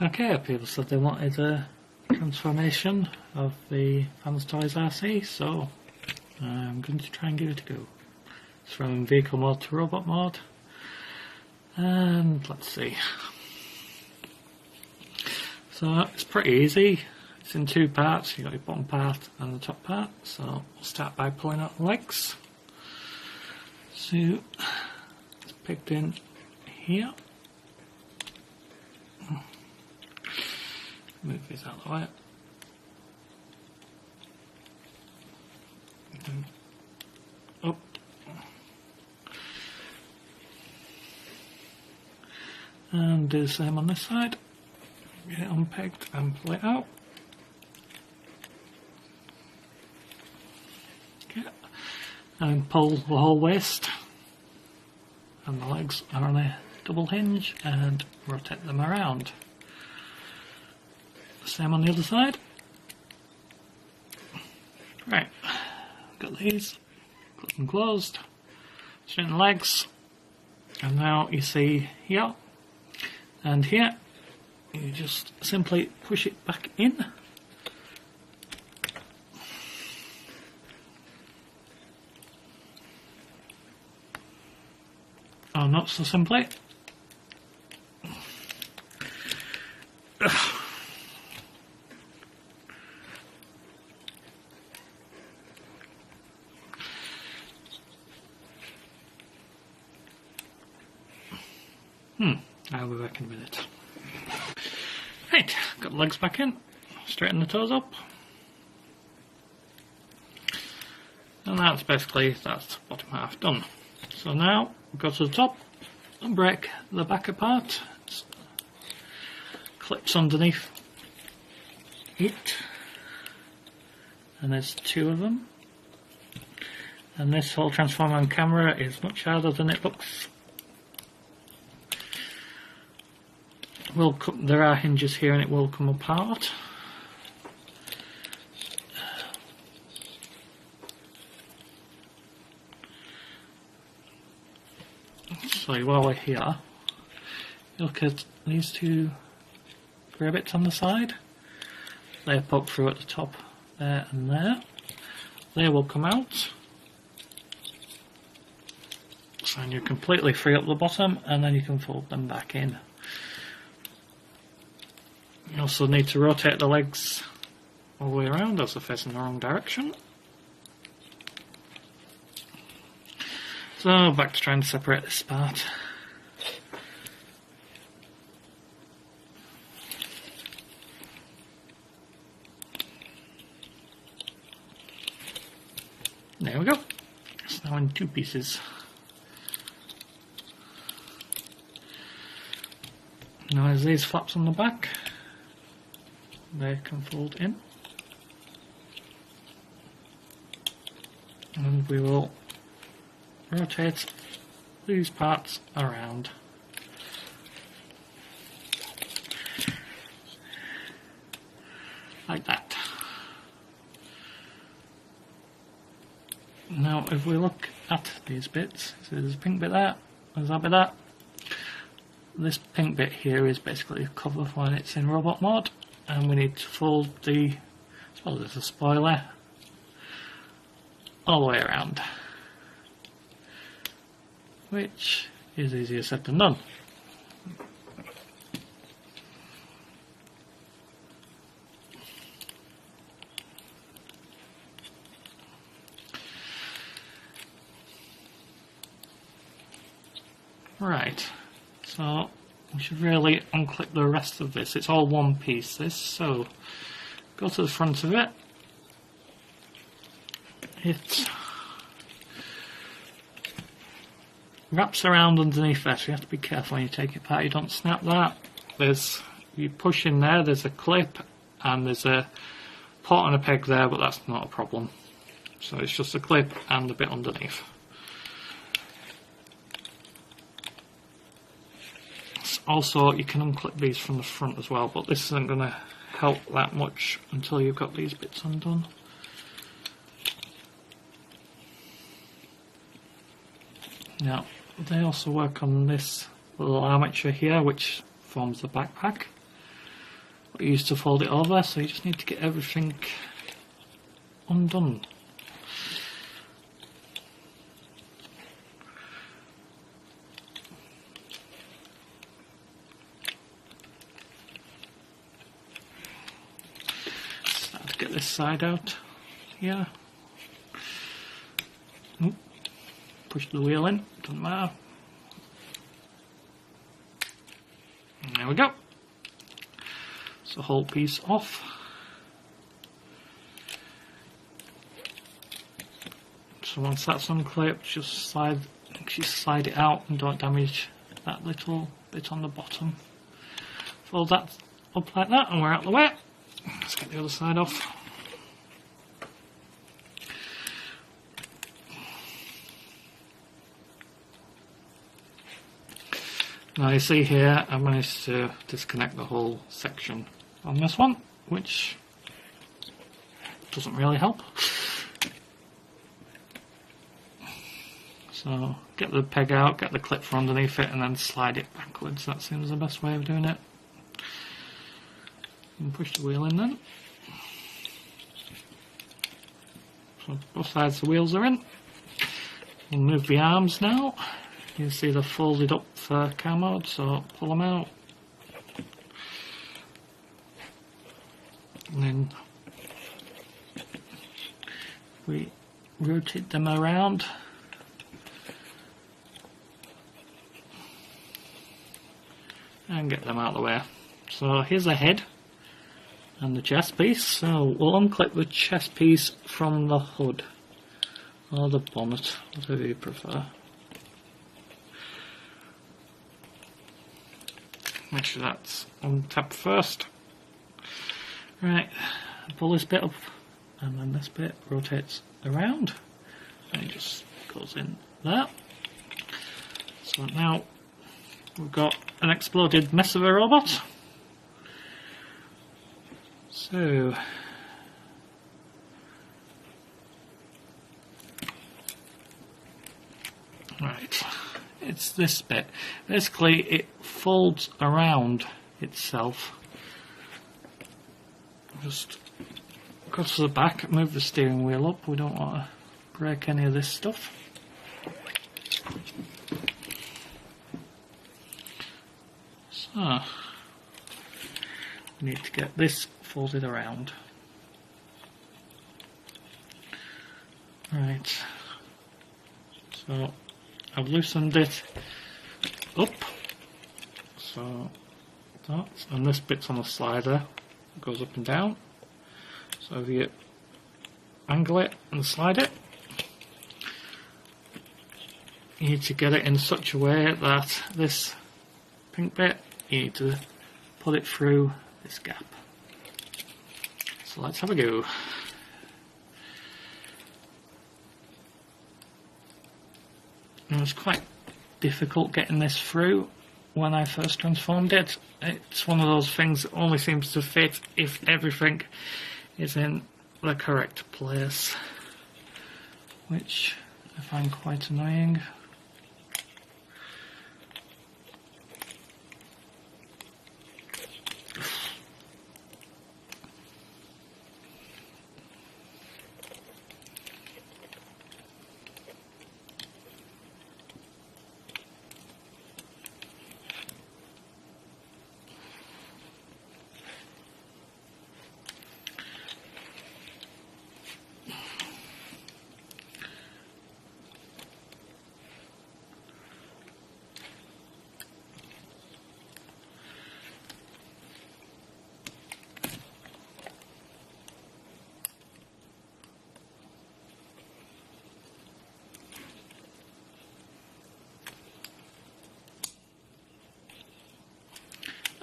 Okay, people said they wanted a transformation of the Fans Toys RC, so I'm going to try and give it a go. It's from vehicle mode to robot mode, and let's see. So it's pretty easy. It's in two parts. You've got your bottom part and the top part. So we'll start by pulling out the legs. So it's pegged in here. Move this out of the way. Up. And do the same on this side. Get it unpegged and pull it out. Okay. And pull the whole waist. And the legs are on a double hinge and rotate them around. Same on the other side. Right, got these, got them closed, straighten the legs, and now you see here and here, you just simply push it back in. Oh, not so simply. I'll be back in a minute. Right, got the legs back in, straighten the toes up. And that's the bottom half done. So now we go to the top and break the back apart. It's clips underneath it. And there's two of them. And this whole transformer on camera is much harder than it looks. There are hinges here and it will come apart. So while we're here, look at these two grey bits on the side. They poke through at the top there and there. They will come out. So you completely free up the bottom and then you can fold them back in. You also need to rotate the legs all the way around as they're facing the wrong direction. So back to trying to separate this part. There we go. It's now in two pieces. Now there's these flaps on the back. They can fold in, and we will rotate these parts around. Like that. Now if we look at these bits, so there's a pink bit there, there's that bit there. This pink bit here is basically a cover when it's in robot mode. And we need to fold the, well, there's a spoiler all the way around, which is easier said than done. Right, so we should really unclip the rest of this. It's all one piece, this, so go to the front of it. It wraps around underneath there, so you have to be careful when you take it apart. You don't snap that. You push in there, there's a clip, and there's a pot and a peg there, but that's not a problem. So it's just a clip and a bit underneath. Also, you can unclip these from the front as well, but this isn't going to help that much until you've got these bits undone. Now, they also work on this little armature here, which forms the backpack. what you used to fold it over, so you just need to get everything undone. Start to get this side out here. Push the wheel in, doesn't matter. And there we go. It's the whole piece off. So once that's unclipped, just slide it out and don't damage that little bit on the bottom. Fold that up like that and we're out of the way. Let's get the other side off. Now you see here I managed to disconnect the whole section on this one, which doesn't really help. So get the peg out, get the clip from underneath it and then slide it backwards. That seems the best way of doing it. And push the wheel in then. So both sides of the wheels are in. We'll move the arms now. You can see they're folded up for car mode, so pull them out. And then we rotate them around. And get them out of the way. So here's the head and the chest piece. So we'll unclip the chest piece from the hood or the bonnet, whatever you prefer. Make sure that's on tap first. Right, pull this bit up and then this bit rotates around and it just goes in there. So now we've got an exploded mess of a robot. So right, it's this bit. Basically it folds around itself. Just go to the back, move the steering wheel up. We don't want to break any of this stuff. So we need to get this folded around. Right, so I've loosened it up, so that, and this bit's on a slider, it goes up and down. So if you angle it and slide it, you need to get it in such a way that this pink bit, you need to put it through this gap. So let's have a go. It was quite difficult getting this through when I first transformed it. It's one of those things that only seems to fit if everything is in the correct place, which I find quite annoying.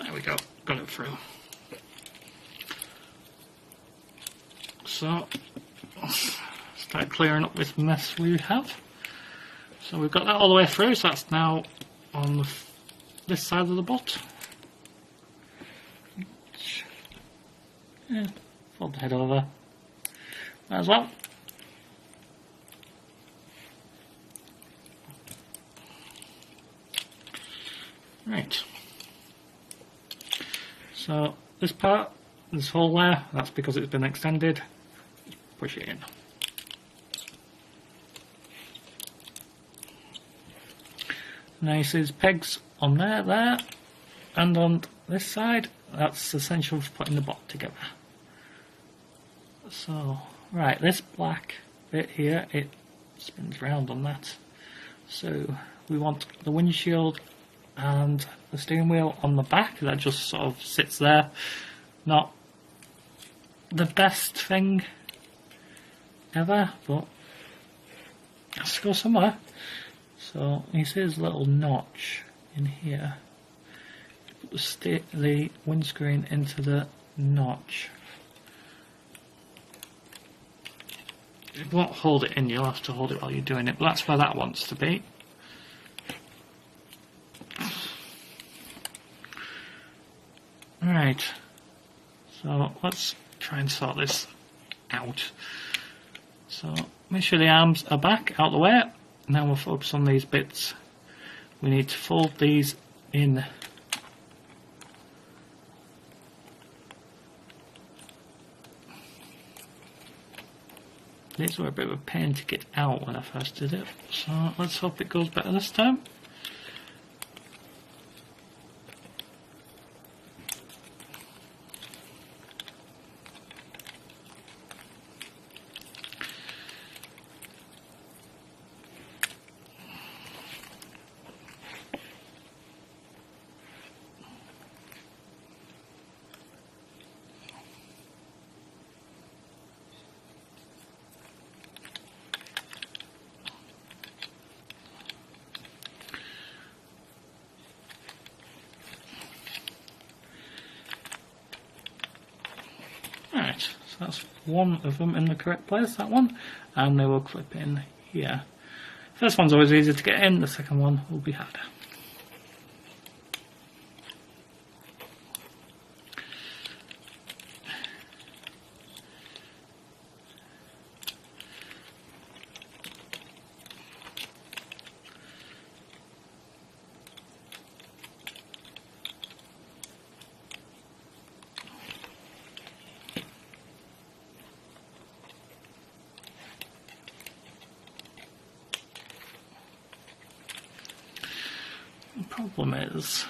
There we go, got it through. So, start clearing up this mess we have. So we've got that all the way through, so that's now on this side of the butt. Yeah, fold the head over as well. Right. So this part, this hole there, that's because it's been extended. Push it in. Now you see there's pegs on there, and on this side. That's essential for putting the bot together. So, right, this black bit here, it spins round on that. So we want the windshield and the steering wheel on the back. That just sort of sits there. Not the best thing ever, but it has to go somewhere. So you see there's a little notch in here. Put the windscreen into the notch. It won't hold it in, you'll have to hold it while you're doing it, but that's where that wants to be. Right, so let's try and sort this out. So make sure the arms are back, out of the way. Now we'll focus on these bits. We need to fold these in. These were a bit of a pain to get out when I first did it, so let's hope it goes better this time. Right, so that's one of them in the correct place, that one, and they will clip in here. First one's always easy to get in, the second one will be harder. The problem is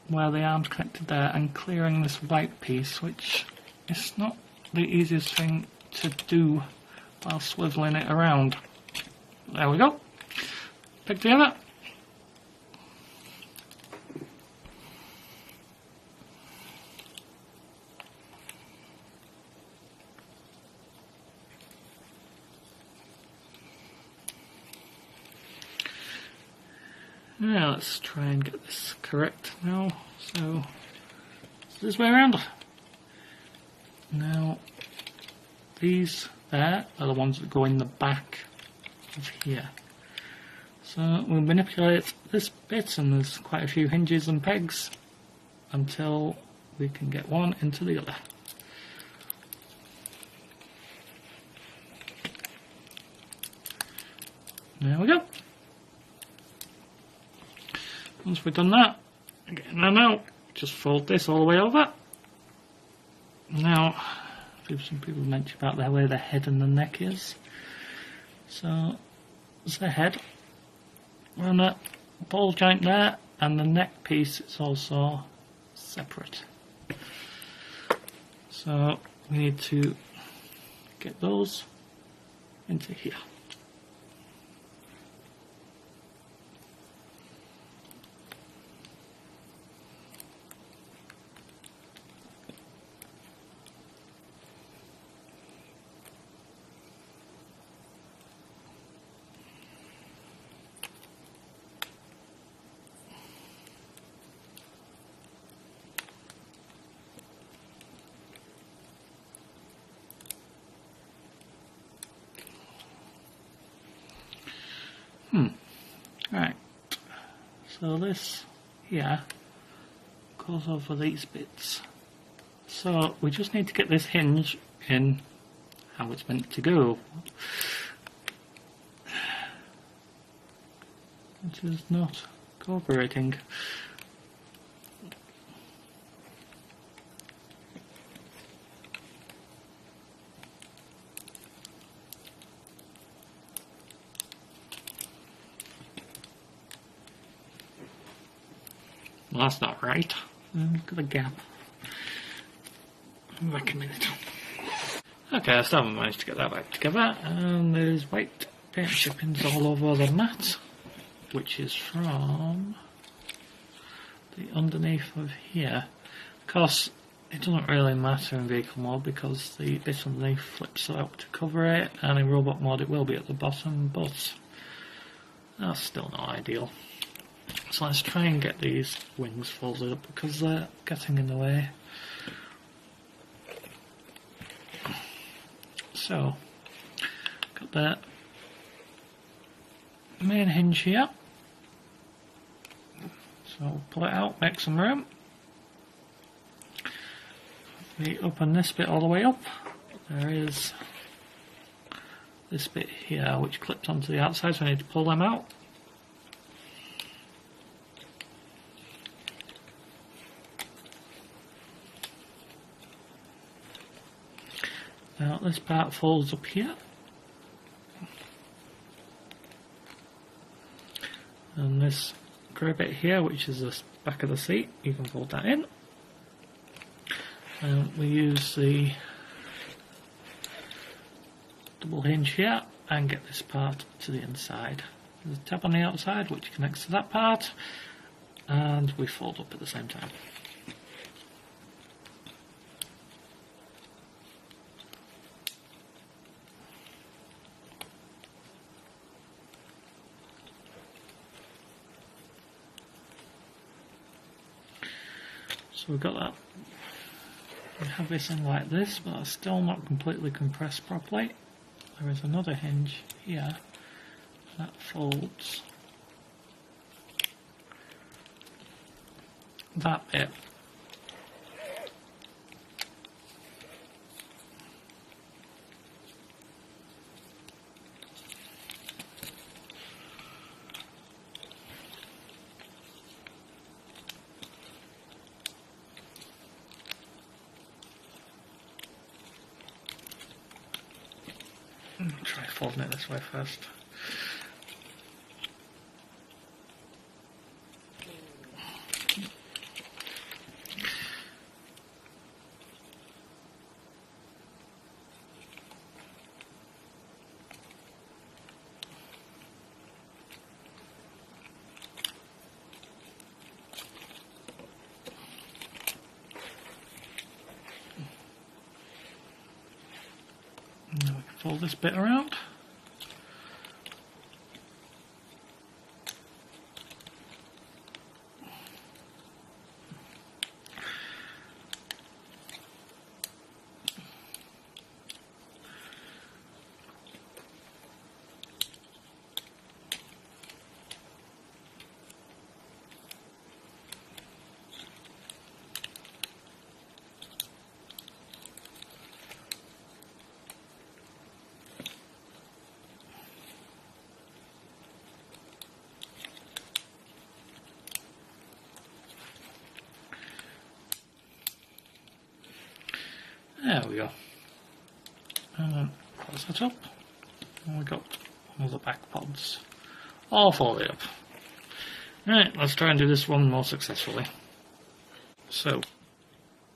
where the arm's connected there and clearing this white piece, which is not the easiest thing to do while swiveling it around. There we go. Peg together. Now let's try and get this correct now. So it's this way around. Now these there are the ones that go in the back of here. So we'll manipulate this bit, and there's quite a few hinges and pegs until we can get one into the other. There we go. Once we've done that, again, now just fold this all the way over. Now, some people mention about the way the head and the neck is. So, there's the head. We're on a ball joint there, and the neck piece is also separate. So, we need to get those into here. Right, so this here goes over these bits. So we just need to get this hinge in how it's meant to go, which is not cooperating. Well, that's not right. Look at the gap. Back a minute. Okay, I still haven't managed to get that back together, and there's white paint chippings all over the mat, which is from the underneath of here. Of course, it doesn't really matter in vehicle mode because the bit underneath flips out to cover it, and in robot mode it will be at the bottom, but that's still not ideal. So let's try and get these wings folded up because they're getting in the way. So, got the main hinge here. So pull it out, make some room. We open this bit all the way up. There is this bit here which clips onto the outside, so I need to pull them out. Now this part folds up here. And this grey bit here, which is the back of the seat, you can fold that in. And we use the double hinge here and get this part to the inside. There's a tab on the outside which connects to that part, and we fold up at the same time. So we've got that. We have this in like this, but that's still not completely compressed properly. There is another hinge here that folds that bit. Try folding it this way first. Now we can fold this bit around. There we go. And then close that up. And we got all the back pods all folded up. Right, let's try and do this one more successfully. So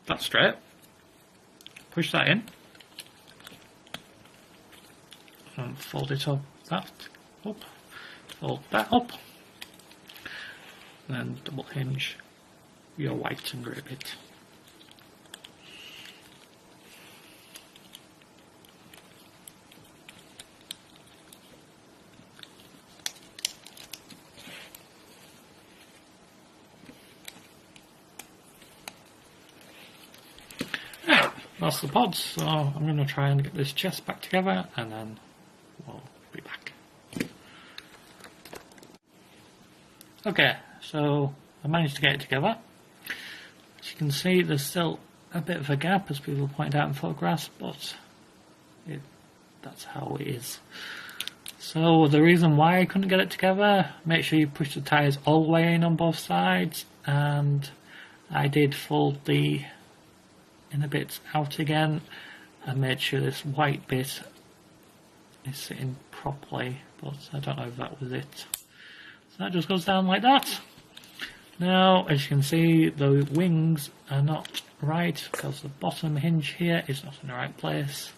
that's straight. Push that in. And fold it up, that up. Fold that up. And then double hinge your white and grey bit. That's the pods, so I'm going to try and get this chest back together and then we'll be back. Okay, so I managed to get it together. As you can see, there's still a bit of a gap, as people point out in photographs, but that's how it is. So the reason why I couldn't get it together, make sure you push the tyres all the way in on both sides, and I did fold the inner bits out again and made sure this white bit is sitting properly, but I don't know if that was it. So that just goes down like that. Now, as you can see, the wings are not right because the bottom hinge here is not in the right place.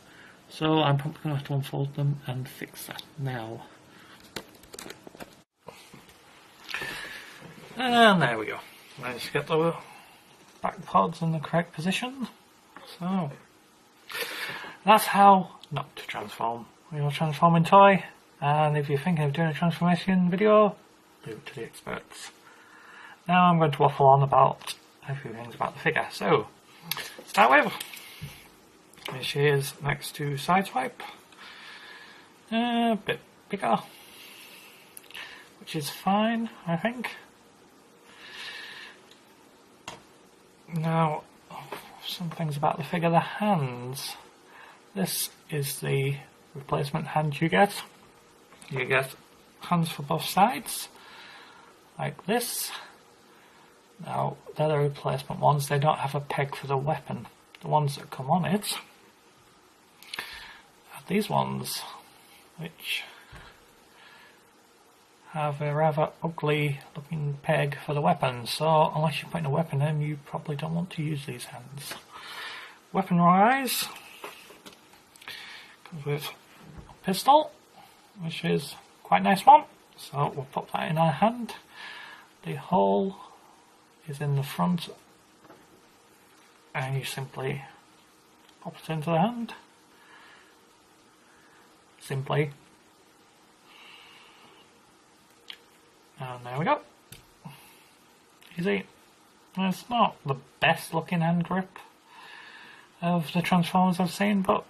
So I'm probably going to have to unfold them and fix that now. And there we go. Managed to get the back pods in the correct position. So that's how not to transform your transforming toy. And if you're thinking of doing a transformation video, leave it to the experts. Now I'm going to waffle on about a few things about the figure. So, start with, here she is next to Sideswipe. A bit bigger, which is fine, I think. Now, some things about the figure, the hands. This is the replacement hand you get. You get hands for both sides, like this. Now, they're the replacement ones, they don't have a peg for the weapon. The ones that come on it are these ones, which have a rather ugly looking peg for the weapon, so unless you're putting a weapon in, you probably don't want to use these hands. Weapon wise, comes with a pistol, which is quite a nice one, so we'll put that in our hand. The hole is in the front, and you simply pop it into the hand. Simply. And there we go. Easy. It's not the best looking hand grip of the Transformers I've seen, but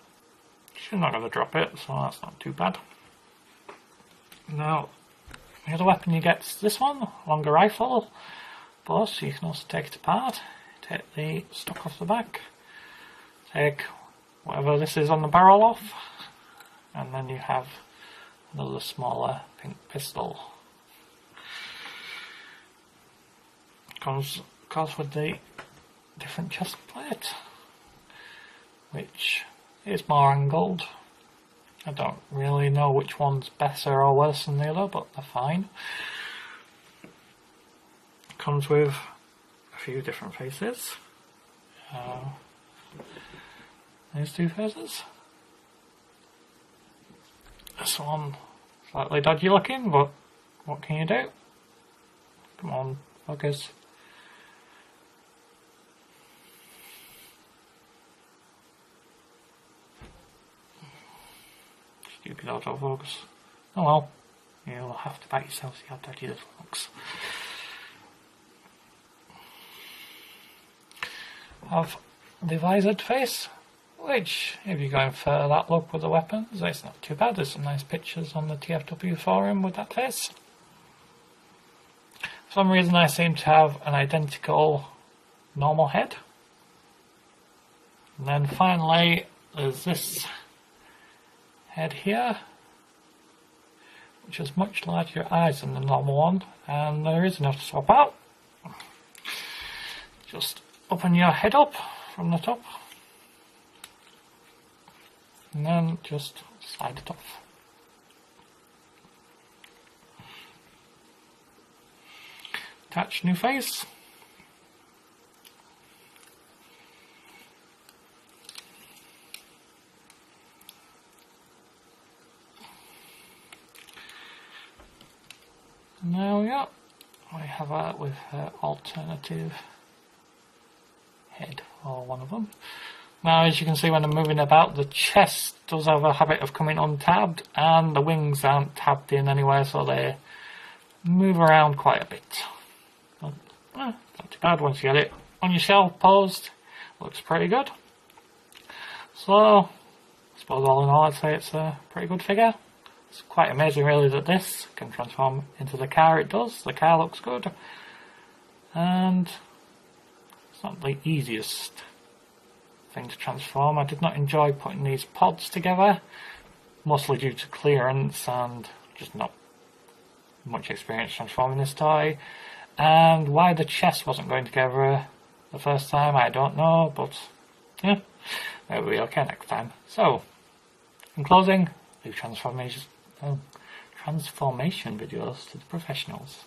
she's not going to drop it, so that's not too bad. Now, the other weapon you get is this one, longer rifle. But you can also take it apart, take the stock off the back, take whatever this is on the barrel off, and then you have another smaller pink pistol. Comes with the different chest plate, which is more angled. I don't really know which one's better or worse than the other, but they're fine. Comes with a few different faces. These two faces. This one slightly dodgy looking, but what can you do? Come on, focus. Stupid autofocus. Oh well, you'll have to bite yourself, see how dodgy this looks. Have the visored face, which, if you're going for that look with the weapons, it's not too bad. There's some nice pictures on the TFW forum with that face. For some reason I seem to have an identical normal head. And then finally there's this head here, which has much larger eyes than the normal one, and there is enough to swap out. Just open your head up from the top and then just slide it off. Attach new face. And there we go. We have that with her alternative head or one of them. Now, as you can see when I'm moving about, the chest does have a habit of coming untabbed, and the wings aren't tabbed in anywhere, so they move around quite a bit. But not too bad once you get it on your shelf posed. Looks pretty good. So, I suppose all in all I'd say it's a pretty good figure. It's quite amazing really that this can transform into the car it does. The car looks good. And it's not the easiest thing to transform. I did not enjoy putting these pods together, mostly due to clearance and just not much experience transforming this toy. And why the chest wasn't going together the first time, I don't know, but yeah, maybe we'll be okay next time. So, in closing, leave transformation videos to the professionals.